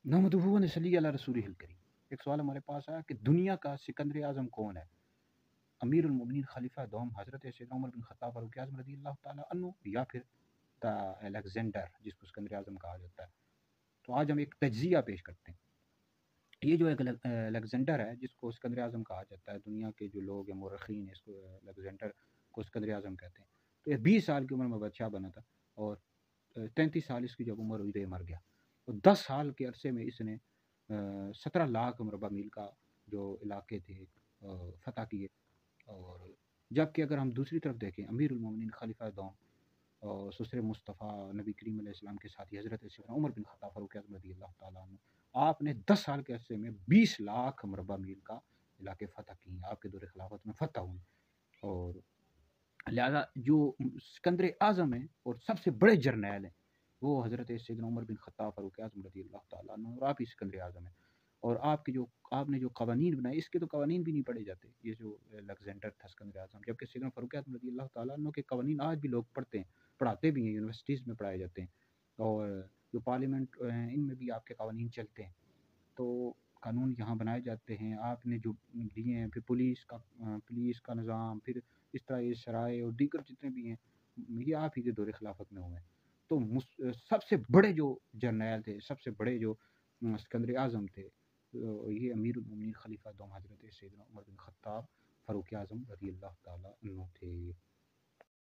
नहमदुहु व नसल्ली अला रसूलिहिल करीम। एक सवाल हमारे पास आया कि दुनिया का सिकंदर आज़म कौन है? अमीरुल मोमिनीन खलीफा दोम हज़रत सैयदना उमर बिन खत्ताब फारूक आज़म रज़ियल्लाहु ताला अन्हु, या फिर द अलेक्जेंडर जिसको सिकंदर आज़म कहा जाता है। तो आज हम एक तज्ज़िया पेश करते हैं। ये जो एक अलेक्जेंडर है जिसको सिकंदर आज़म कहा जाता है, दुनिया के जो लोग हैं मुर्रखीन इसको अलेक्जेंडर को सिकंदर आज़म कहते हैं। तो ये 20 साल की उम्र में बादशाह बना था और 33 साल इसकी जब उम्र हुई तो ये मर गया। तो 10 साल के अरसे में इसने 17 लाख मरबा मील का जो इलाके थे फतह किए। और जबकि अगर हम दूसरी तरफ देखें, अमीरुल मोमिनीन खलीफा दोम और ससुर मुस्तफ़ा नबी करीम अलैहिस्सलाम के साथी हज़रत सैयदना उमर बिन खत्ताब फारूक आज़म रज़ियल्लाहु ताला अन्हु, आपने 10 साल के अरसे में 20 लाख मरबा मील का इलाके फ़तह किए, आपके दौर खिलाफत में फ़तह हुए। और लिहाजा जो सिकंदर आज़म है और सबसे बड़े जर्नैल हैं वो हज़रत सैयदना उमर बिन खत्ताब फारूक आज़म रज़ियल्लाहु ताला अन्हु, और आप ही सिकंदर आज़म हैं। और आपने जो कवानीन बनाए, इसके तो कवानीन भी नहीं पढ़े जाते। ये जो अलेक्जेंडर था सिकंदर आज़म, जबकि सैयदना फारूक आज़म रज़ियल्लाहु ताला अन्हु के कवानीन आज भी लोग पढ़ते हैं, पढ़ाते भी हैं, यूनिवर्सिटीज़ में पढ़ाए जाते हैं। और जो पार्लियामेंट इनमें भी आपके कवानीन चलते हैं। तो कानून यहाँ बनाए जाते हैं, आपने जो दिए हैं, फिर पुलिस का निज़ाम, फिर इस तरह ये सराय और दीगर जितने भी हैं, ये आप ही के दौर खिलाफत में हुए हैं। तो सबसे बड़े जो जर्नैल थे, सबसे बड़े जो सिकंदर आज़म थे, ये अमीरुल मोमिनीन खलीफा दोम हज़रत सैयदना उमर बिन खत्ताब फारूक आज़म रज़ियल्लाहु ताला अन्हु थे।